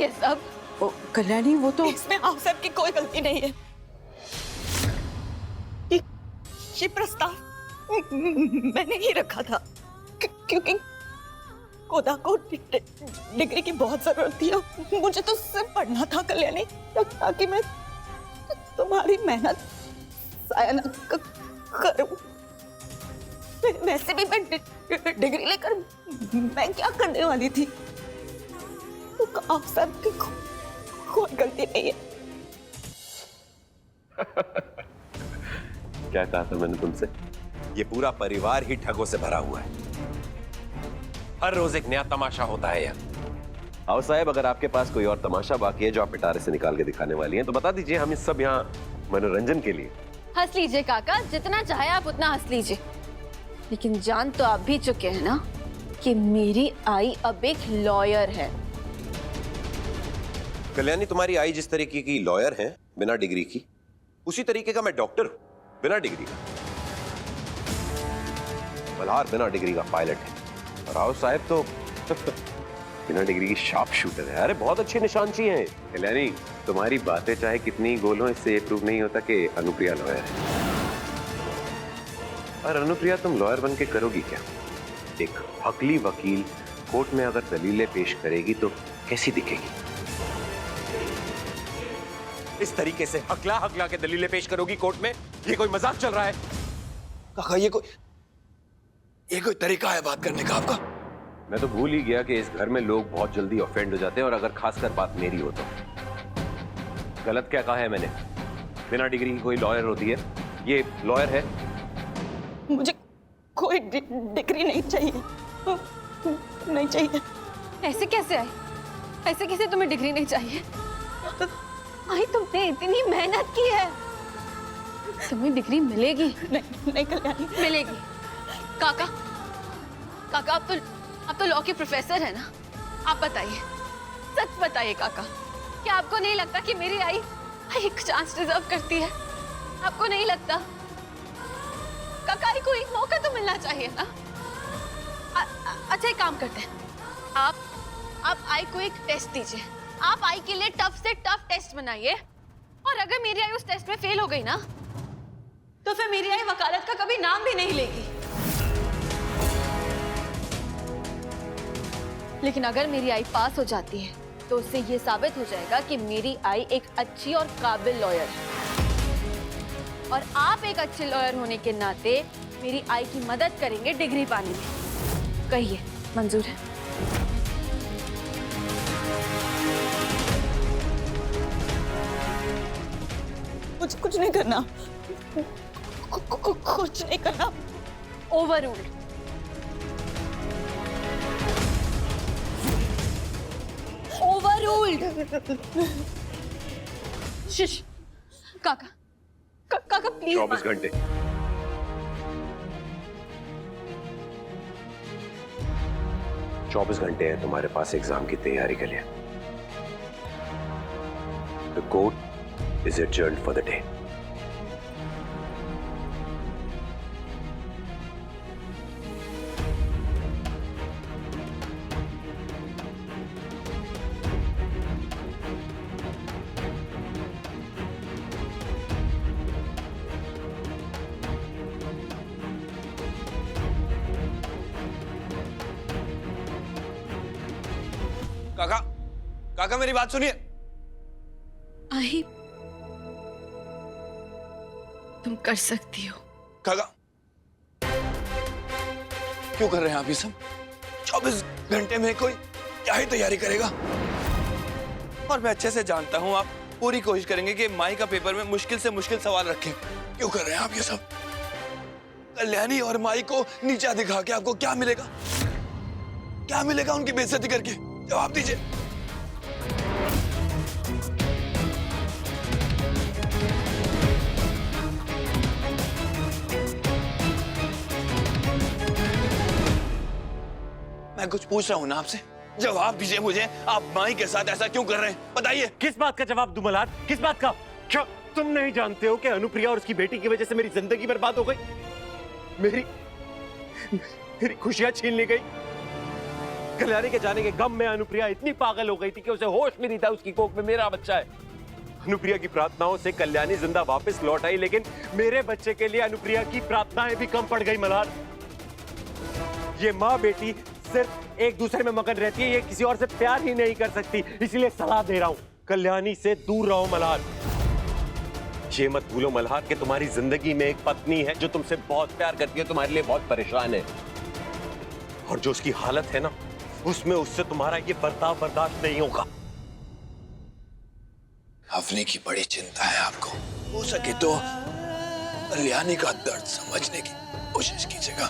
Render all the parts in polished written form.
ये सब? ओ कल्याणी, वो तो इसमें आप सबकी कोई गलती नहीं है। ये प्रस्ताव मैंने ही रखा था क्योंकि गोदा को डिग्री की बहुत जरूरत थी। मुझे तो सिर्फ पढ़ना था कल्याणी, ताकि मैं तुम्हारी मेहनत जाया न करूं। वैसे भी मैं डिग्री लेकर मैं क्या करने वाली थी? तो आप सबकी कोई गलती नहीं है। क्या कहा था मैंने तुमसे? ये पूरा परिवार ही ठगों से भरा हुआ है। हर रोज एक नया तमाशा होता है यहाँ। आओ साहब, अगर आपके पास कोई और तमाशा बाकी है जो आप पिटारे से निकाल के दिखाने वाली हैं तो बता दीजिए, हम इस सब यहाँ मनोरंजन के लिए। हंस लीजिए काका, जितना चाहे आप उतना हंस लीजिए, लेकिन जान तो आप भी चुके हैं ना कि मेरी आई अब एक लॉयर है। कल्याणी, तुम्हारी आई जिस तरीके की लॉयर है बिना डिग्री की, उसी तरीके का मैं डॉक्टर हूं बिना डिग्री का। मल्हार बिना डिग्री का पायलट है, और राव साहब तो बिना डिग्री की शार्प शूटर है। अरे बहुत अच्छे निशानची हैं। कल्याणी, तुम्हारी बातें चाहे कितनी गोल हो, इससे ये प्रूव नहीं होता कि अनुप्रिया लॉयर है। और अनुप्रिया, तुम लॉयर बन के करोगी क्या? एक हकली वकील कोर्ट में अगर दलीलें पेश करेगी तो कैसी दिखेगी? इस तरीके से हकला हकला के दलीलें पेश करोगी कोर्ट में? ये कोई मजाक चल रहा है? काका, ये कोई तरीका है बात करने का आपका? मैं तो भूल ही गया कि इस घर में लोग बहुत जल्दी ऑफेंड हो जाते हैं, और अगर खासकर बात मेरी हो तो। गलत क्या कहा है मैंने? बिना डिग्री की कोई लॉयर होती है? ये लॉयर है? मुझे कोई डिग्री नहीं चाहिए, नहीं चाहिए। ऐसे कैसे आई? ऐसे कैसे तुम्हें डिग्री नहीं चाहिए? आई, तुमने इतनी मेहनत की है, तुम्हें डिग्री मिलेगी। नहीं कल्याणी, मिलेगी। काका, काका, आप तो लॉ के प्रोफेसर है ना? आप बताइए, सच बताइए काका, क्या आपको नहीं लगता कि मेरी आई एक चांस डिजर्व करती है? आपको नहीं लगता? काका, आई को एक मौका तो मिलना चाहिए ना? अच्छा, एक काम करते हैं, आप आई को एक टेस्ट दीजिए। आप आई के लिए टफ से टफ टेस्ट बनाइए, और अगर मेरी आई उस टेस्ट में फेल हो गई ना, तो फिर मेरी आई वकालत का कभी नाम भी नहीं लेगी। लेकिन अगर मेरी आई पास हो जाती है तो उससे ये साबित हो जाएगा कि मेरी आई एक अच्छी और काबिल लॉयर है, और आप एक अच्छे लॉयर होने के नाते मेरी आई की मदद करेंगे डिग्री पाने में। कहिए, मंजूर है? कुछ नहीं करना, कुछ नहीं करना। ओवररूल्ड। ओवररूल्ड। शिश, काका, काका प्लीज। 24 घंटे। 24 घंटे हैं तुम्हारे पास एग्जाम की तैयारी के लिए। The court is adjourned for the day. काका, काका मेरी बात सुनिए। आई, तुम कर सकती हो। काका, क्यों कर रहे हैं आप ये सब? 24 घंटे में कोई क्या ही तैयारी करेगा? और मैं अच्छे से जानता हूं आप पूरी कोशिश करेंगे कि माई का पेपर में मुश्किल से मुश्किल सवाल रखें। क्यों कर रहे हैं आप ये सब? कल्याणी और माई को नीचा दिखा के आपको क्या मिलेगा? क्या मिलेगा उनकी बेइज्जती करके? जवाब दीजिए। मैं कुछ पूछ रहा हूं ना आपसे, जवाब दीजिए मुझे। आप माई के साथ ऐसा क्यों कर रहे हैं? बताइए। किस बात का जवाब दूं मल्हार? किस बात का? क्या तुम नहीं जानते हो कि अनुप्रिया और उसकी बेटी की वजह से मेरी जिंदगी बर्बाद हो गई? मेरी खुशियां छीन ली गई। कल्याणी के जाने के गम में अनुप्रिया इतनी पागल हो गई थी कि उसे होश भी नहीं था उसकी कोख में मेरा बच्चा है। अनुप्रिया की प्रार्थनाओं से कल्याणी जिंदा वापस लौट आई, लेकिन मेरे बच्चे के लिए अनुप्रिया की प्रार्थनाएं भी कम पड़ गई मल्हार। ये माँ बेटी सिर्फ एक दूसरे में मगन रहती है, ये किसी और से प्यार ही नहीं कर सकती। इसलिए सलाह दे रहा हूं, कल्याणी से दूर रहो मल्हार। ये मत भूलो मल्हार कि तुम्हारी जिंदगी में एक पत्नी है जो तुमसे बहुत प्यार करती है, तुम्हारे लिए बहुत परेशान है, और जो उसकी हालत है ना, उसमें उससे तुम्हारा ये बर्ताव बर्दाश्त नहीं होगा। अवनी की बड़ी चिंता है आपको। हो सके तो कल्याणी का दर्द समझने की कोशिश कीजिएगा।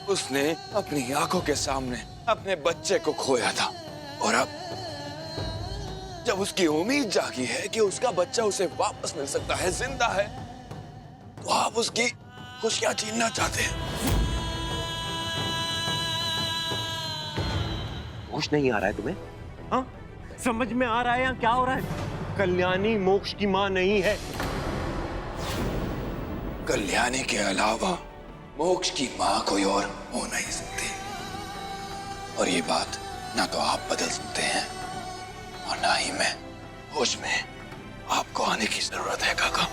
उसने अपनी आंखों के सामने अपने बच्चे को खोया था, और अब जब उसकी उम्मीद जागी है कि उसका बच्चा उसे वापस मिल सकता है, जिंदा है, तो आप उसकी खुशियां छीनना चाहते हैं। होश नहीं आ रहा है तुम्हें? हाँ, समझ में आ रहा है या क्या हो रहा है? कल्याणी मोक्ष की मां नहीं है। कल्याणी के अलावा मोक्ष की मां कोई और हो नहीं सकती, और ये बात ना तो आप बदल सकते हैं और ना ही मैं। होश में आपको आने की जरूरत है काका।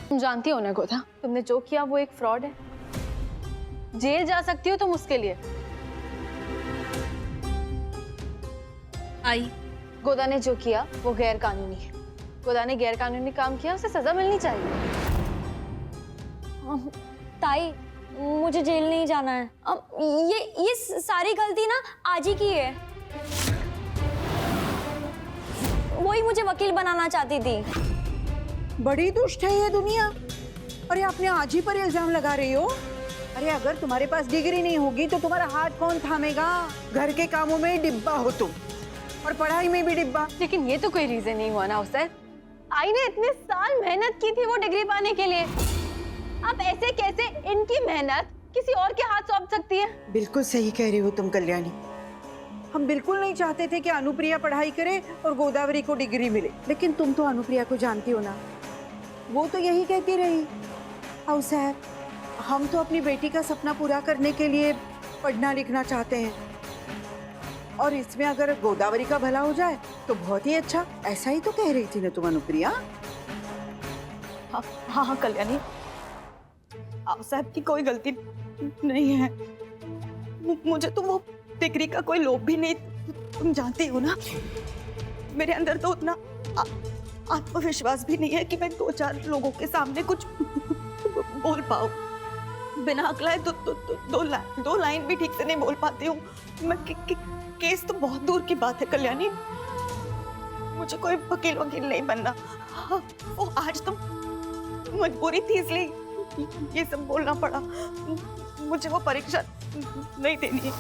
तुम जानती हो ना गोदा, तुमने जो किया वो एक फ्रॉड है। जेल जा सकती हो तुम उसके लिए। आई गोदा ने जो किया वो गैर कानूनी है। गोदा ने गैर कानूनी काम किया, उसे सजा मिलनी चाहिए। ताई, मुझे जेल नहीं जाना है। ये सारी गलती ना आज ही की है। वही मुझे वकील बनाना चाहती थी। बड़ी दुष्ट है ये दुनिया। अरे आपने आज ही पर इल्जाम लगा रही हो? अरे अगर तुम्हारे पास डिग्री नहीं होगी तो तुम्हारा हाथ कौन थामेगा? घर के कामों में डिब्बा हो तुम, और पढ़ाई में भी डिब्बा। लेकिन ये तो कोई रीजन नहीं हुआ ना उसे। आई ने इतने साल मेहनत की थी वो डिग्री पाने के लिए। आप ऐसे कैसे इनकी मेहनत किसी और के हाथ सौंप सकती है? बिल्कुल सही कह रही हो तुम कल्याणी। हम बिल्कुल नहीं चाहते थे कि अनुप्रिया पढ़ाई करे और गोदावरी को डिग्री मिले, लेकिन तुम तो अनुप्रिया को जानती हो ना, वो तो यही कहती रही, अवसर हम तो अपनी बेटी का सपना पूरा करने के लिए पढ़ना लिखना चाहते हैं, और इसमें अगर गोदावरी का भला हो जाए तो बहुत ही अच्छा। ऐसा ही तो कह रही थी ना तुम अनुप्रिया? हाँ कल्याणी, आप साहब की कोई गलती नहीं है। मुझे तो वो डिग्री का कोई लोभ भी नहीं, तुम जानती हो ना। मेरे अंदर तो उतना आत्मविश्वास भी नहीं है कि मैं 2-4 लोगों के सामने कुछ बोल पाऊं। बिना अकलाए दो लाइन भी ठीक से नहीं बोल पाती हूँ मैं। केस तो बहुत दूर की बात है कल्याणी। मुझे कोई वकील नहीं बनना। हाँ, वो आज तो मजबूरी थी, इसलिए ये सब बोलना पड़ा। मुझे वो परीक्षा नहीं देनी है।